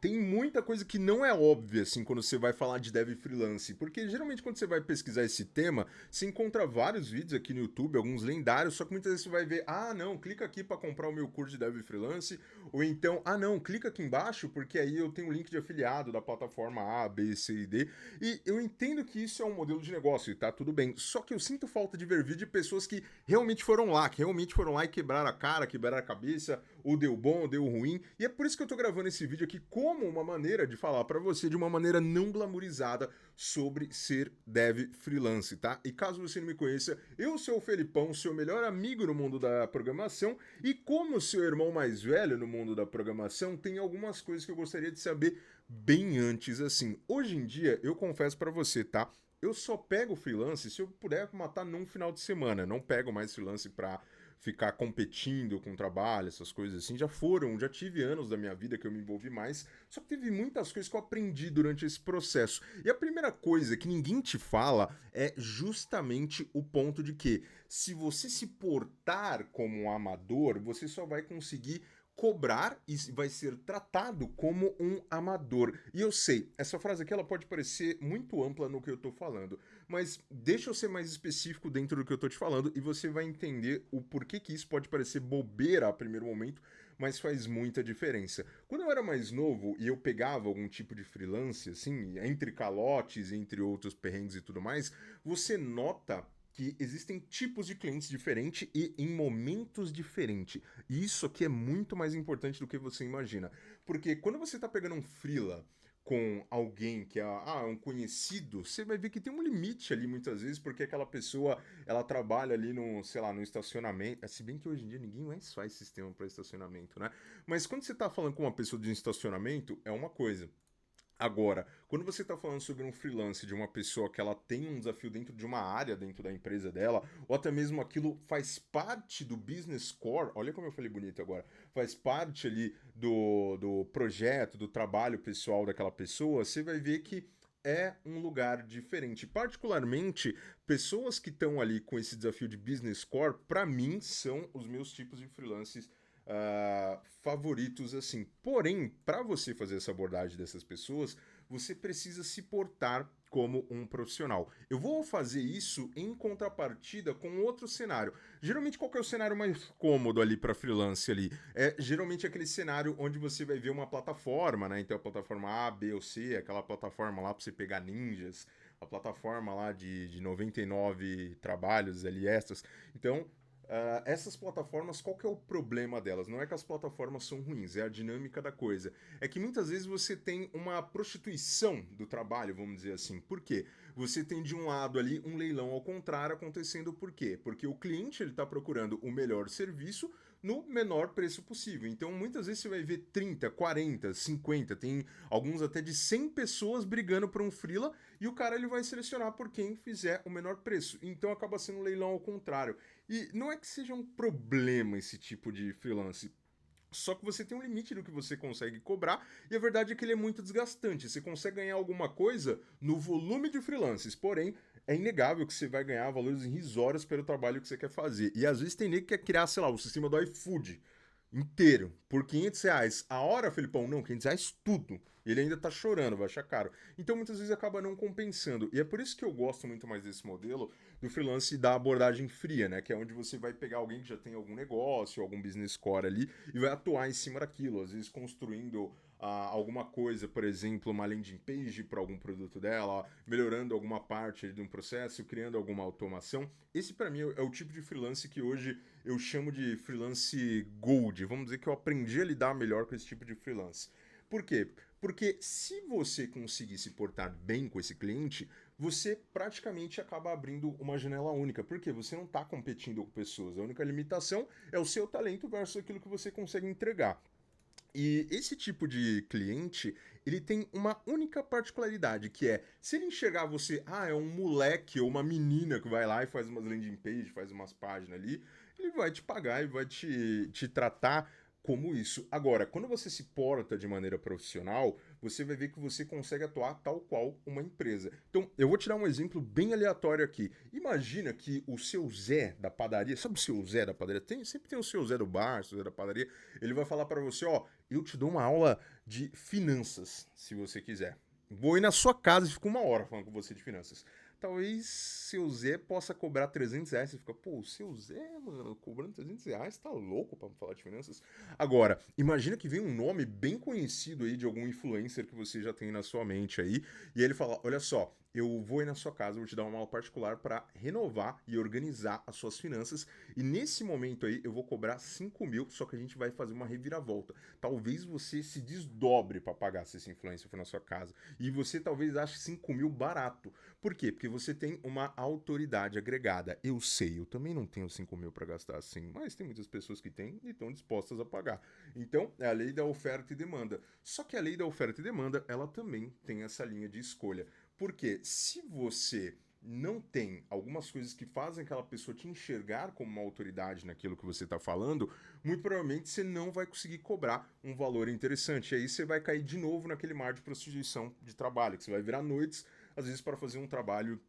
tem muita coisa que não é óbvia, assim, quando você vai falar de dev freelance, porque geralmente quando você vai pesquisar esse tema, você encontra vários vídeos aqui no YouTube, alguns lendários, só que muitas vezes você vai ver, ah, não, clica aqui para comprar o meu curso de dev freelance, ou então, ah, não, clica aqui embaixo, porque aí eu tenho um link de afiliado da plataforma A, B, C e D, e eu entendo que isso é um modelo de negócio e tá tudo bem, só que eu sinto falta de ver vídeo de pessoas que realmente foram lá, e quebraram a cara, quebraram a cabeça, ou deu bom, ou deu ruim, e é por isso que eu tô gravando esse vídeo aqui como uma maneira de falar para você de uma maneira não glamourizada sobre ser dev freelance, tá? E caso você não me conheça, eu sou o Felipão, seu melhor amigo no mundo da programação, e como seu irmão mais velho no mundo da programação, tem algumas coisas que eu gostaria de saber bem antes assim. Hoje em dia, eu confesso para você, tá? Eu só pego freelance se eu puder matar num final de semana. Não pego mais freelance pra ficar competindo com trabalho, essas coisas assim. Já tive anos da minha vida que eu me envolvi mais. Só que teve muitas coisas que eu aprendi durante esse processo. E a primeira coisa que ninguém te fala é justamente o ponto de que se você se portar como um amador, você só vai conseguir cobrar e vai ser tratado como um amador. E eu sei, essa frase aqui ela pode parecer muito ampla no que eu tô falando, mas deixa eu ser mais específico dentro do que eu tô te falando e você vai entender o porquê que isso pode parecer bobeira a primeiro momento, mas faz muita diferença. Quando eu era mais novo e eu pegava algum tipo de freelance, assim, entre calotes, entre outros perrengues e tudo mais, você nota que existem tipos de clientes diferentes e em momentos diferentes. E isso aqui é muito mais importante do que você imagina. Porque quando você está pegando um freela com alguém que é um conhecido, você vai ver que tem um limite ali muitas vezes, porque aquela pessoa, ela trabalha ali no, sei lá, no estacionamento, se bem que hoje em dia ninguém mais faz sistema para estacionamento, né? Mas quando você está falando com uma pessoa de um estacionamento, é uma coisa. Agora, quando você está falando sobre um freelance de uma pessoa que ela tem um desafio dentro de uma área dentro da empresa dela, ou até mesmo aquilo faz parte do business core, olha como eu falei bonito agora, faz parte ali do projeto, do trabalho pessoal daquela pessoa, você vai ver que é um lugar diferente. Particularmente, pessoas que estão ali com esse desafio de business core, para mim, são os meus tipos de freelances favoritos assim. Porém, para você fazer essa abordagem dessas pessoas, você precisa se portar como um profissional. Eu vou fazer isso em contrapartida com outro cenário. Geralmente, qual que é o cenário mais cômodo ali para freelance ali? É geralmente aquele cenário onde você vai ver uma plataforma, né? Então a plataforma A, B ou C, aquela plataforma lá para você pegar ninjas, a plataforma lá de 99 trabalhos ali extras. Então, essas plataformas, qual que é o problema delas? Não é que as plataformas são ruins, é a dinâmica da coisa. É que muitas vezes você tem uma prostituição do trabalho, vamos dizer assim. Por quê? Você tem de um lado ali um leilão ao contrário acontecendo por quê? Porque o cliente ele está procurando o melhor serviço no menor preço possível. Então, muitas vezes você vai ver 30, 40, 50, tem alguns até de 100 pessoas brigando por um freela e o cara ele vai selecionar por quem fizer o menor preço. Então, acaba sendo um leilão ao contrário. E não é que seja um problema esse tipo de freelance. Só que você tem um limite do que você consegue cobrar, e a verdade é que ele é muito desgastante. Você consegue ganhar alguma coisa no volume de freelances, porém, é inegável que você vai ganhar valores irrisórios pelo trabalho que você quer fazer. E às vezes tem nem que quer criar, sei lá, o sistema do iFood inteiro por R$ 500 a hora, Felipão. Não, R$ 500 tudo. Ele ainda tá chorando, vai achar caro. Então muitas vezes acaba não compensando. E é por isso que eu gosto muito mais desse modelo do freelance da abordagem fria, né? Que é onde você vai pegar alguém que já tem algum negócio, algum business core ali e vai atuar em cima daquilo, às vezes construindo alguma coisa, por exemplo, uma landing page para algum produto dela, melhorando alguma parte ali de um processo, criando alguma automação. Esse para mim é o tipo de freelance que hoje eu chamo de freelance gold. Vamos dizer que eu aprendi a lidar melhor com esse tipo de freelance. Por quê? Porque se você conseguir se portar bem com esse cliente, você praticamente acaba abrindo uma janela única. Porque você não está competindo com pessoas. A única limitação é o seu talento versus aquilo que você consegue entregar. E esse tipo de cliente, ele tem uma única particularidade, que é, se ele enxergar você, é um moleque ou uma menina que vai lá e faz umas landing page, faz umas páginas ali, ele vai te pagar e vai te tratar como isso. Agora, quando você se porta de maneira profissional, você vai ver que você consegue atuar tal qual uma empresa. Então, eu vou tirar um exemplo bem aleatório aqui. Imagina que o seu Zé da padaria, sabe o seu Zé da padaria? Sempre tem o seu Zé do bar, o seu Zé da padaria. Ele vai falar para você, ó, eu te dou uma aula de finanças, se você quiser. Vou ir na sua casa e fico uma hora falando com você de finanças. Talvez seu Zé possa cobrar R$ 300. Você fica, pô, o seu Zé, mano, cobrando R$ 300, tá louco pra falar de finanças? Agora, imagina que vem um nome bem conhecido aí de algum influencer que você já tem na sua mente aí, e ele fala, olha só, eu vou ir na sua casa, vou te dar uma aula particular para renovar e organizar as suas finanças, e nesse momento aí eu vou cobrar 5 mil, só que a gente vai fazer uma reviravolta. Talvez você se desdobre para pagar se esse influencer for na sua casa, e você talvez ache 5 mil barato. Por quê? Porque você tem uma autoridade agregada. Eu sei, eu também não tenho 5 mil para gastar assim, mas tem muitas pessoas que têm e estão dispostas a pagar. Então, é a lei da oferta e demanda. Só que a lei da oferta e demanda, ela também tem essa linha de escolha. Porque se você não tem algumas coisas que fazem aquela pessoa te enxergar como uma autoridade naquilo que você está falando, muito provavelmente você não vai conseguir cobrar um valor interessante. E aí você vai cair de novo naquele mar de prostituição de trabalho, que você vai virar noites, às vezes, para fazer um trabalho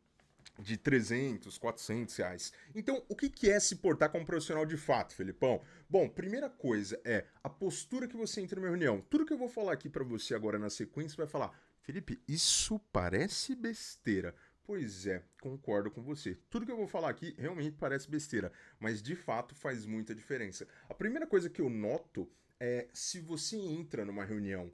de 300, R$ 400. Então, o que é se portar como profissional de fato, Felipão? Bom, primeira coisa é a postura que você entra numa reunião. Tudo que eu vou falar aqui para você agora na sequência vai falar, Felipe, isso parece besteira. Pois é, concordo com você. Tudo que eu vou falar aqui realmente parece besteira, mas de fato faz muita diferença. A primeira coisa que eu noto é se você entra numa reunião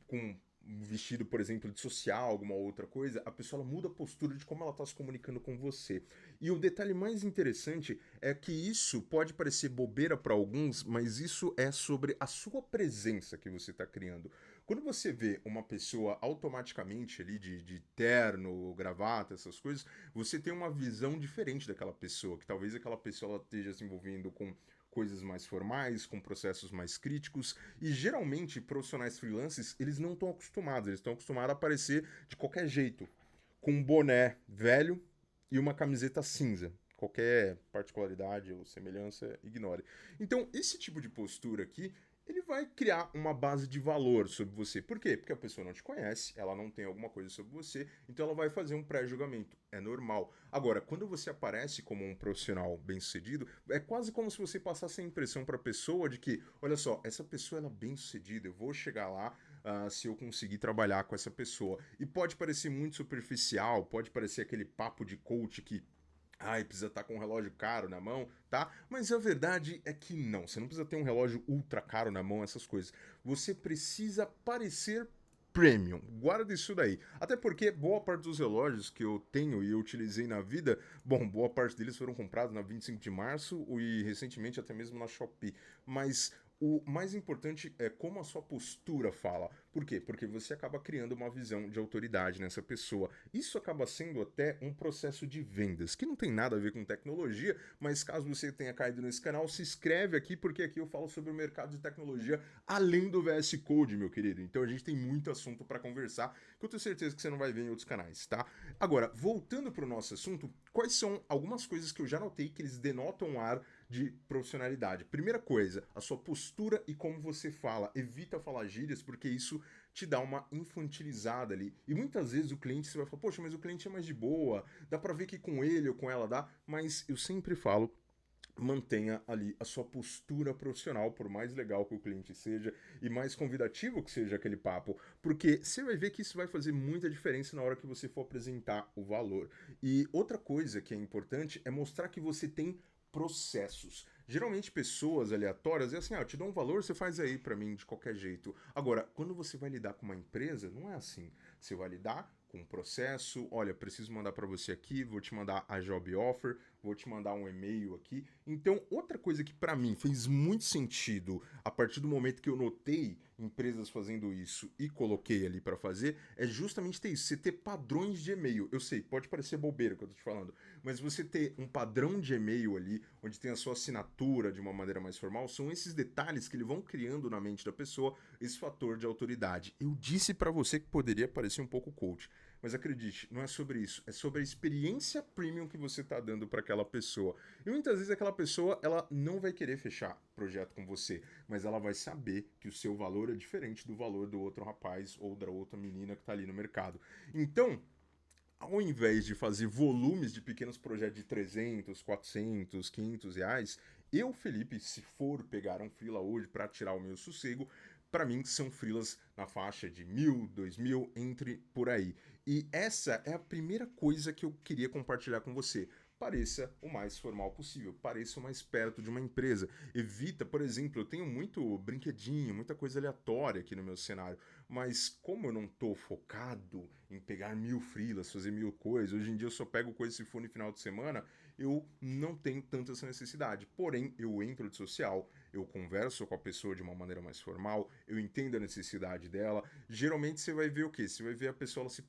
com um vestido, por exemplo, de social, alguma outra coisa, a pessoa ela muda a postura de como ela está se comunicando com você. E o detalhe mais interessante é que isso pode parecer bobeira para alguns, mas isso é sobre a sua presença que você está criando. Quando você vê uma pessoa automaticamente ali de terno, gravata, essas coisas, você tem uma visão diferente daquela pessoa, que talvez aquela pessoa ela esteja se envolvendo com coisas mais formais, com processos mais críticos, e geralmente profissionais freelancers, eles não estão acostumados, eles estão acostumados a aparecer de qualquer jeito, com um boné velho e uma camiseta cinza. Qualquer particularidade ou semelhança, ignore. Então, esse tipo de postura aqui ele vai criar uma base de valor sobre você. Por quê? Porque a pessoa não te conhece, ela não tem alguma coisa sobre você, então ela vai fazer um pré-julgamento. É normal. Agora, quando você aparece como um profissional bem-sucedido, é quase como se você passasse a impressão para a pessoa de que, olha só, essa pessoa ela é bem-sucedida, eu vou chegar lá se eu conseguir trabalhar com essa pessoa. E pode parecer muito superficial, pode parecer aquele papo de coach que ai, precisa estar com um relógio caro na mão, tá? Mas a verdade é que não. Você não precisa ter um relógio ultra caro na mão, essas coisas. Você precisa parecer premium. Guarda isso daí. Até porque boa parte dos relógios que eu tenho e eu utilizei na vida, bom, boa parte deles foram comprados na 25 de março e recentemente até mesmo na Shopee. Mas o mais importante é como a sua postura fala. Por quê? Porque você acaba criando uma visão de autoridade nessa pessoa. Isso acaba sendo até um processo de vendas, que não tem nada a ver com tecnologia, mas caso você tenha caído nesse canal, se inscreve aqui, porque aqui eu falo sobre o mercado de tecnologia além do VS Code, meu querido. Então a gente tem muito assunto para conversar, que eu tenho certeza que você não vai ver em outros canais, tá? Agora, voltando para o nosso assunto, quais são algumas coisas que eu já notei que eles denotam um ar de profissionalidade? Primeira coisa, a sua postura e como você fala. Evita falar gírias, porque isso te dá uma infantilizada ali. E muitas vezes o cliente você vai falar, poxa, mas o cliente é mais de boa, dá pra ver que com ele ou com ela dá, mas eu sempre falo, mantenha ali a sua postura profissional, por mais legal que o cliente seja e mais convidativo que seja aquele papo, porque você vai ver que isso vai fazer muita diferença na hora que você for apresentar o valor. E outra coisa que é importante é mostrar que você tem processos. Geralmente pessoas aleatórias é assim, eu te dou um valor, você faz aí pra mim de qualquer jeito. Agora, quando você vai lidar com uma empresa, não é assim. Você vai lidar com um processo, olha, preciso mandar para você aqui, vou te mandar a job offer, vou te mandar um e-mail aqui. Então, outra coisa que para mim fez muito sentido a partir do momento que eu notei empresas fazendo isso e coloquei ali para fazer, é justamente ter isso, você ter padrões de e-mail. Eu sei, pode parecer bobeira o que eu tô te falando, mas você ter um padrão de e-mail ali, onde tem a sua assinatura de uma maneira mais formal, são esses detalhes que eles vão criando na mente da pessoa esse fator de autoridade. Eu disse para você que poderia parecer um pouco coach. Mas acredite, não é sobre isso, é sobre a experiência premium que você está dando para aquela pessoa. E muitas vezes aquela pessoa, ela não vai querer fechar projeto com você, mas ela vai saber que o seu valor é diferente do valor do outro rapaz ou da outra menina que está ali no mercado. Então, ao invés de fazer volumes de pequenos projetos de 300, 400, 500 reais, eu, Felipe, se for pegar um freela hoje para tirar o meu sossego, para mim são freelas na faixa de 1.000, 2.000, entre por aí. E essa é a primeira coisa que eu queria compartilhar com você. Pareça o mais formal possível, pareça o mais perto de uma empresa. Evita, por exemplo, eu tenho muito brinquedinho, muita coisa aleatória aqui no meu cenário, mas como eu não tô focado em pegar 1.000 freelas, fazer 1.000 coisas, hoje em dia eu só pego coisa se for no final de semana, eu não tenho tanta essa necessidade. Porém, eu entro de social, eu converso com a pessoa de uma maneira mais formal, eu entendo a necessidade dela. Geralmente você vai ver o quê? Você vai ver a pessoa ela se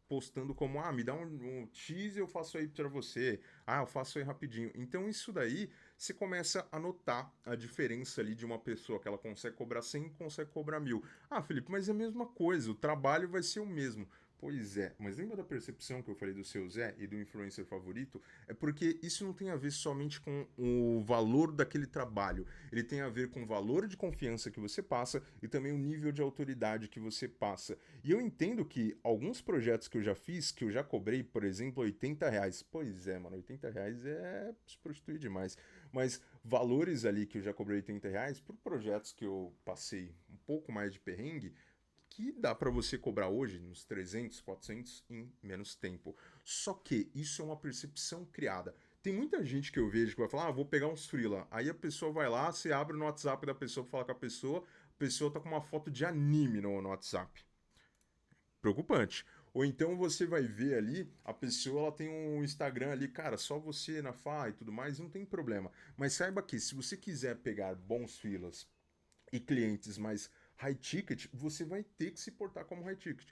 postando como, me dá um X e eu faço aí pra você. Eu faço aí rapidinho. Então isso daí, você começa a notar a diferença ali de uma pessoa que ela consegue cobrar 100 e consegue cobrar 1.000. Felipe, mas é a mesma coisa, o trabalho vai ser o mesmo. Pois é, mas lembra da percepção que eu falei do seu Zé e do influencer favorito? É porque isso não tem a ver somente com o valor daquele trabalho, ele tem a ver com o valor de confiança que você passa e também o nível de autoridade que você passa. E eu entendo que alguns projetos que eu já fiz, que eu já cobrei, por exemplo, R$ 80. Pois é, mano, R$ 80 é se prostituir demais. Mas valores ali que eu já cobrei R$ 80 por projetos que eu passei um pouco mais de perrengue, que dá para você cobrar hoje uns 300, 400 em menos tempo. Só que isso é uma percepção criada. Tem muita gente que eu vejo que vai falar, vou pegar uns freela. Aí a pessoa vai lá, você abre no WhatsApp da pessoa pra falar com a pessoa tá com uma foto de anime no WhatsApp. Preocupante. Ou então você vai ver ali, a pessoa ela tem um Instagram ali, cara, só você na Fá e tudo mais, não tem problema. Mas saiba que se você quiser pegar bons freelas e clientes mais high ticket, você vai ter que se portar como high ticket.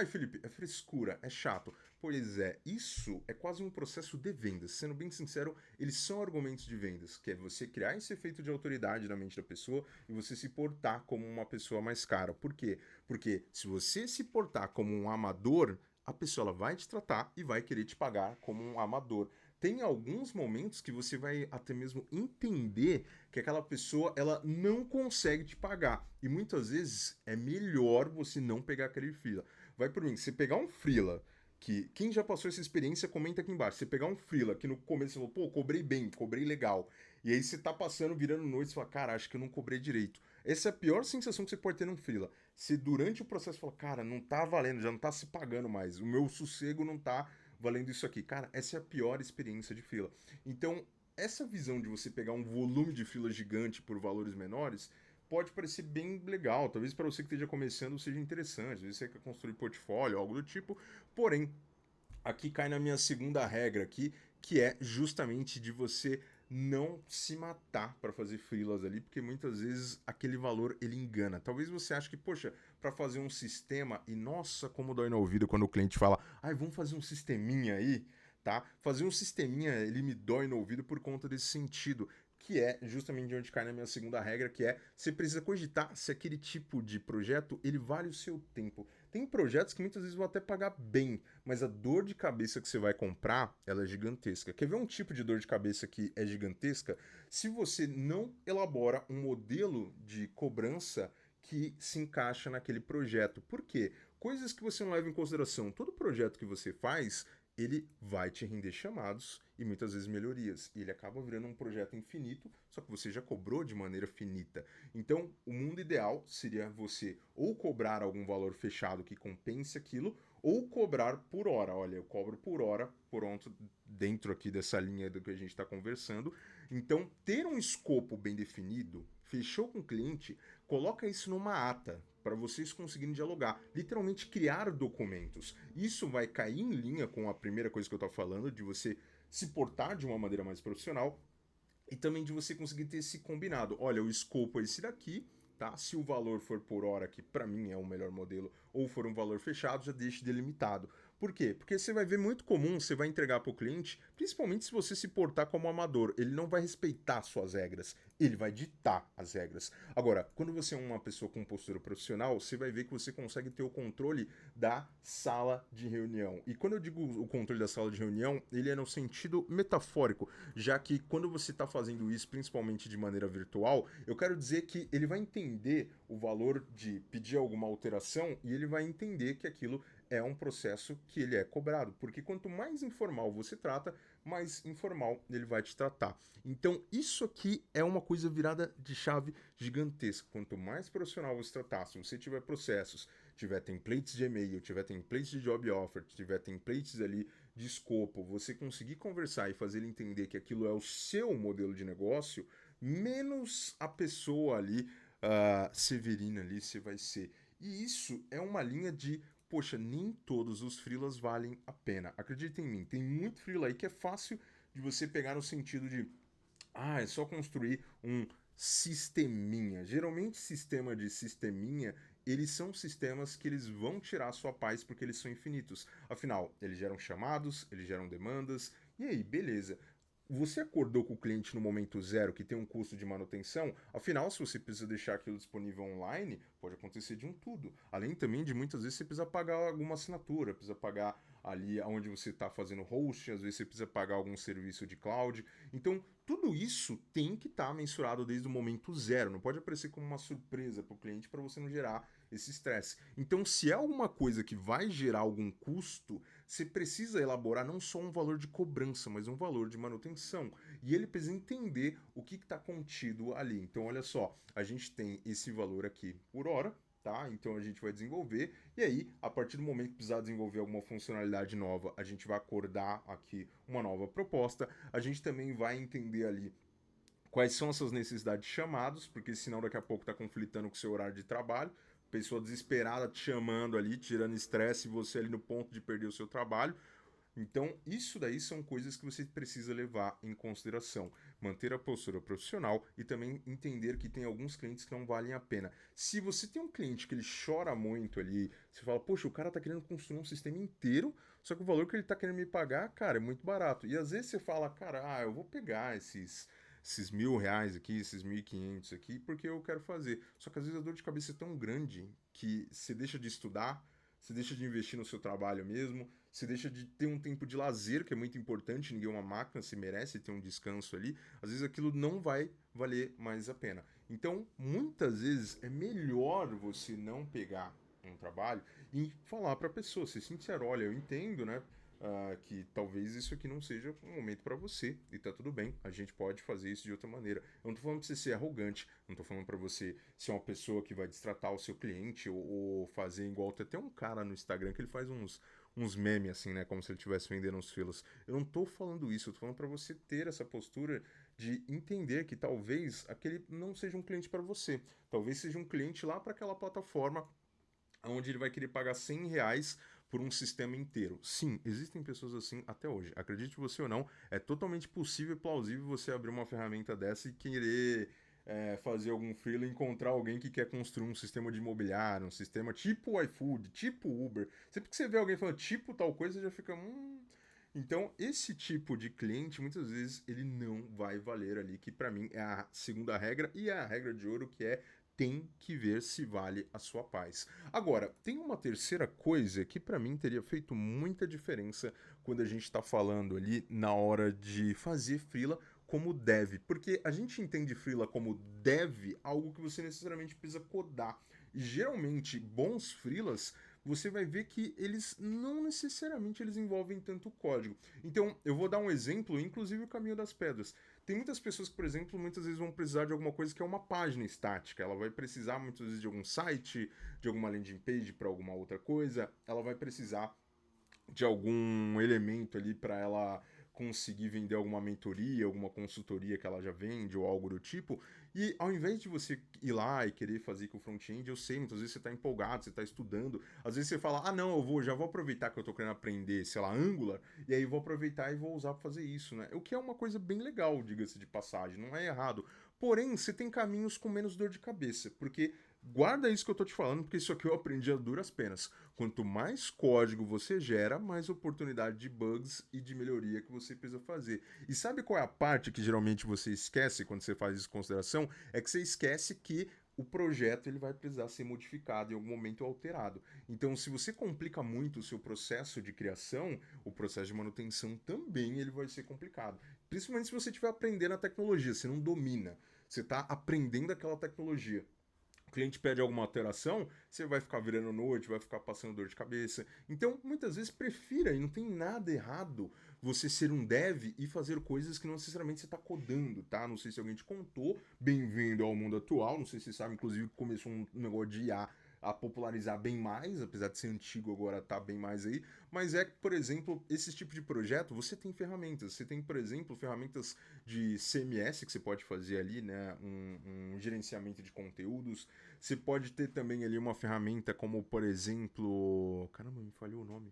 Felipe, é frescura, é chato. Pois é, isso é quase um processo de vendas. Sendo bem sincero, eles são argumentos de vendas, que é você criar esse efeito de autoridade na mente da pessoa e você se portar como uma pessoa mais cara. Por quê? Porque se você se portar como um amador, a pessoa ela vai te tratar e vai querer te pagar como um amador. Tem alguns momentos que você vai até mesmo entender que aquela pessoa ela não consegue te pagar. E muitas vezes é melhor você não pegar aquele freela. Vai por mim, você pegar um freela, que quem já passou essa experiência, comenta aqui embaixo. Você pegar um freela que no começo você falou, pô, cobrei bem, cobrei legal. E aí você tá passando, virando noite, você fala, cara, acho que eu não cobrei direito. Essa é a pior sensação que você pode ter num freela. Se durante o processo fala, cara, não tá valendo, já não tá se pagando mais. O meu sossego não tá valendo isso aqui. Cara, essa é a pior experiência de fila. Então, essa visão de você pegar um volume de fila gigante por valores menores pode parecer bem legal. Talvez para você que esteja começando seja interessante. Às vezes você quer construir portfólio, algo do tipo. Porém, aqui cai na minha segunda regra aqui, que é justamente de você não se matar para fazer freelas ali, porque muitas vezes aquele valor ele engana. Talvez você ache que, poxa, para fazer um sistema e nossa, como dói no ouvido quando o cliente fala: vamos fazer um sisteminha aí", tá? Fazer um sisteminha, ele me dói no ouvido por conta desse sentido, que é justamente de onde cai na minha segunda regra, que é você precisa cogitar se aquele tipo de projeto ele vale o seu tempo. Tem projetos que muitas vezes vão até pagar bem, mas a dor de cabeça que você vai comprar, ela é gigantesca. Quer ver um tipo de dor de cabeça que é gigantesca? Se você não elabora um modelo de cobrança que se encaixa naquele projeto. Por quê? Coisas que você não leva em consideração. Todo projeto que você faz, ele vai te render chamados e muitas vezes melhorias. E ele acaba virando um projeto infinito, só que você já cobrou de maneira finita. Então, o mundo ideal seria você ou cobrar algum valor fechado que compense aquilo, ou cobrar por hora. Olha, eu cobro por hora, pronto, dentro aqui dessa linha do que a gente está conversando. Então, ter um escopo bem definido, fechou com o cliente, coloca isso numa ata para vocês conseguirem dialogar, literalmente criar documentos. Isso vai cair em linha com a primeira coisa que eu estou falando, de você se portar de uma maneira mais profissional e também de você conseguir ter esse combinado. Olha, o escopo é esse daqui, tá? Se o valor for por hora, que para mim é o melhor modelo, ou for um valor fechado, já deixe delimitado. Por quê? Porque você vai ver muito comum, você vai entregar para o cliente, principalmente se você se portar como amador, ele não vai respeitar suas regras, ele vai ditar as regras. Agora, quando você é uma pessoa com postura profissional, você vai ver que você consegue ter o controle da sala de reunião. E quando eu digo o controle da sala de reunião, ele é no sentido metafórico, já que quando você está fazendo isso, principalmente de maneira virtual, eu quero dizer que ele vai entender o valor de pedir alguma alteração e ele vai entender que aquilo é um processo que ele é cobrado, porque quanto mais informal você trata, mais informal ele vai te tratar. Então, isso aqui é uma coisa virada de chave gigantesca. Quanto mais profissional você tratar, se você tiver processos, tiver templates de e-mail, tiver templates de job offer, tiver templates ali de escopo, você conseguir conversar e fazer ele entender que aquilo é o seu modelo de negócio, menos a pessoa ali, Severina ali, você vai ser. E isso é uma linha de poxa, nem todos os freelas valem a pena. Acredita em mim, tem muito freela aí que é fácil de você pegar no sentido de, é só construir um sisteminha. Geralmente sistema de sisteminha, eles são sistemas que eles vão tirar a sua paz porque eles são infinitos. Afinal, eles geram chamados, eles geram demandas, e aí, beleza. Você acordou com o cliente no momento zero que tem um custo de manutenção? Afinal, se você precisa deixar aquilo disponível online, pode acontecer de um tudo. Além também de muitas vezes você precisa pagar alguma assinatura, precisa pagar ali onde você está fazendo host, às vezes você precisa pagar algum serviço de cloud. Então, tudo isso tem que estar mensurado desde o momento zero. Não pode aparecer como uma surpresa para o cliente para você não gerar esse estresse. Então, se é alguma coisa que vai gerar algum custo, você precisa elaborar não só um valor de cobrança, mas um valor de manutenção. E ele precisa entender o que está contido ali. Então, olha só, a gente tem esse valor aqui por hora, tá? Então a gente vai desenvolver e aí, a partir do momento que precisar desenvolver alguma funcionalidade nova, a gente vai acordar aqui uma nova proposta. A gente também vai entender ali quais são essas necessidades de chamados, porque senão daqui a pouco está conflitando com o seu horário de trabalho. Pessoa desesperada te chamando ali, tirando estresse, e você ali no ponto de perder o seu trabalho. Então, isso daí são coisas que você precisa levar em consideração. Manter a postura profissional e também entender que tem alguns clientes que não valem a pena. Se você tem um cliente que ele chora muito ali, você fala, poxa, o cara tá querendo construir um sistema inteiro, só que o valor que ele tá querendo me pagar, cara, é muito barato. E às vezes você fala, cara, eu vou pegar esses R$ 1.000 aqui, esses 1.500 aqui, porque eu quero fazer. Só que às vezes a dor de cabeça é tão grande que você deixa de estudar, você deixa de investir no seu trabalho mesmo, você deixa de ter um tempo de lazer, que é muito importante, ninguém é uma máquina, se merece ter um descanso ali. Às vezes aquilo não vai valer mais a pena. Então, muitas vezes é melhor você não pegar um trabalho e falar para a pessoa, ser sincero, olha, eu entendo, né? Que talvez isso aqui não seja um momento para você e tá tudo bem, a gente pode fazer isso de outra maneira. Eu não tô falando pra você ser arrogante, não tô falando para você ser uma pessoa que vai destratar o seu cliente ou fazer igual. Tem até um cara no Instagram que ele faz uns memes assim, né, como se ele estivesse vendendo uns filas. Eu não tô falando isso, eu tô falando para você ter essa postura de entender que talvez aquele não seja um cliente para você, talvez seja um cliente lá para aquela plataforma onde ele vai querer pagar R$ 100 por um sistema inteiro. Sim, existem pessoas assim até hoje. Acredite você ou não, é totalmente possível e plausível você abrir uma ferramenta dessa e querer fazer algum freela e encontrar alguém que quer construir um sistema de imobiliário, um sistema tipo iFood, tipo Uber. Sempre que você vê alguém falando tipo tal coisa, você já fica. Então, esse tipo de cliente, muitas vezes, ele não vai valer ali, que para mim é a segunda regra e é a regra de ouro, que é tem que ver se vale a sua paz. Agora, tem uma terceira coisa que para mim teria feito muita diferença quando a gente está falando ali na hora de fazer freela como dev, porque a gente entende freela como dev, algo que você necessariamente precisa codar. E geralmente bons freelas você vai ver que eles não necessariamente eles envolvem tanto código. Então, eu vou dar um exemplo, inclusive o caminho das pedras. Tem muitas pessoas que, por exemplo, muitas vezes vão precisar de alguma coisa que é uma página estática. Ela vai precisar muitas vezes de algum site, de alguma landing page para alguma outra coisa. Ela vai precisar de algum elemento ali para ela conseguir vender alguma mentoria, alguma consultoria que ela já vende ou algo do tipo. E ao invés de você ir lá e querer fazer com o front-end, eu sei, muitas vezes você está empolgado, você está estudando, às vezes você fala, não, já vou aproveitar que eu estou querendo aprender, sei lá, Angular, e aí vou aproveitar e vou usar para fazer isso, né? O que é uma coisa bem legal, diga-se de passagem, não é errado. Porém, você tem caminhos com menos dor de cabeça, porque Guarda isso que eu tô te falando, porque isso aqui eu aprendi a duras penas. Quanto mais código você gera, mais oportunidade de bugs e de melhoria que você precisa fazer. E sabe qual é a parte que geralmente você esquece quando você faz isso em consideração? É que você esquece que o projeto ele vai precisar ser modificado em algum momento ou alterado. Então, se você complica muito o seu processo de criação, o processo de manutenção também ele vai ser complicado. Principalmente se você estiver aprendendo a tecnologia, você não domina. Você está aprendendo aquela tecnologia. O cliente pede alguma alteração, você vai ficar virando noite, vai ficar passando dor de cabeça. Então, muitas vezes, prefira, e não tem nada errado, você ser um dev e fazer coisas que não necessariamente você está codando, tá? Não sei se alguém te contou. Bem-vindo ao mundo atual. Não sei se você sabe, inclusive, que começou um negócio de IA a popularizar bem mais, apesar de ser antigo agora tá bem mais aí, mas é que, por exemplo, esse tipo de projeto, você tem ferramentas, você tem, por exemplo, ferramentas de CMS que você pode fazer ali, né, um gerenciamento de conteúdos, você pode ter também ali uma ferramenta como, por exemplo, caramba, me falhou o nome.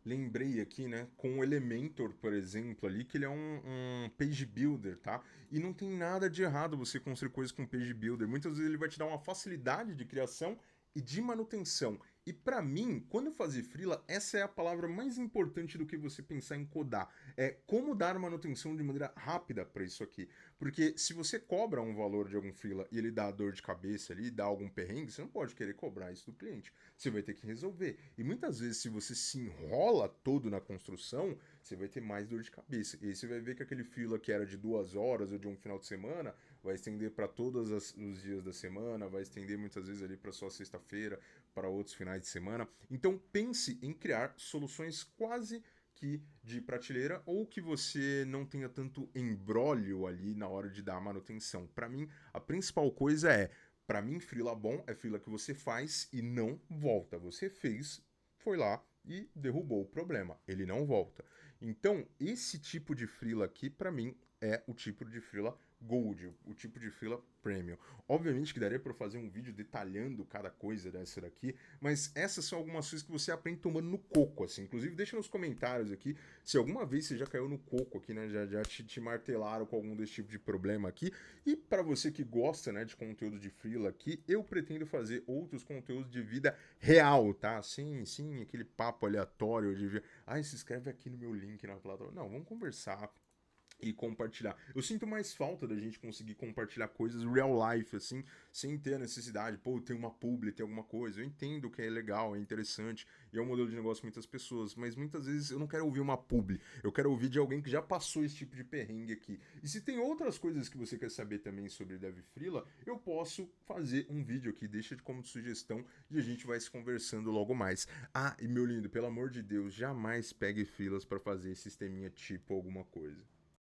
Lembrei aqui, né, com o Elementor, por exemplo, ali, que ele é um page builder, tá? E não tem nada de errado você construir coisas com page builder. Muitas vezes ele vai te dar uma facilidade de criação e de manutenção. E para mim, quando fazer freela, essa é a palavra mais importante do que você pensar em codar. É como dar manutenção de maneira rápida para isso aqui. Porque se você cobra um valor de algum freela e ele dá dor de cabeça ali, dá algum perrengue, você não pode querer cobrar isso do cliente. Você vai ter que resolver. E muitas vezes, se você se enrola todo na construção, você vai ter mais dor de cabeça. E aí você vai ver que aquele freela que era de 2 horas ou de um final de semana vai estender para todos os dias da semana, vai estender muitas vezes ali para só sexta-feira, para outros finais de semana. Então pense em criar soluções quase que de prateleira ou que você não tenha tanto embrólio ali na hora de dar manutenção. Para mim, a principal coisa é, para mim, freela bom é freela que você faz e não volta. Você fez, foi lá e derrubou o problema. Ele não volta. Então, esse tipo de freela aqui, para mim, é o tipo de freela Gold, o tipo de freela Premium. Obviamente que daria para fazer um vídeo detalhando cada coisa dessa daqui, mas essas são algumas coisas que você aprende tomando no coco, assim. Inclusive, deixa nos comentários aqui se alguma vez você já caiu no coco aqui, né? Já te martelaram com algum desse tipo de problema aqui. E para você que gosta, né, de conteúdo de freela aqui, eu pretendo fazer outros conteúdos de vida real, tá? Sim, aquele papo aleatório de se inscreve aqui no meu link na plataforma. Não, vamos conversar e compartilhar. Eu sinto mais falta da gente conseguir compartilhar coisas real life, assim, sem ter a necessidade, pô, tem uma publi, tem alguma coisa. Eu entendo que é legal, é interessante, e é um modelo de negócio de muitas pessoas, mas muitas vezes eu não quero ouvir uma publi, eu quero ouvir de alguém que já passou esse tipo de perrengue aqui. E se tem outras coisas que você quer saber também sobre Dev Freela, eu posso fazer um vídeo aqui, deixa como sugestão, e a gente vai se conversando logo mais. Ah, e meu lindo, pelo amor de Deus, jamais pegue filas para fazer sisteminha tipo alguma coisa.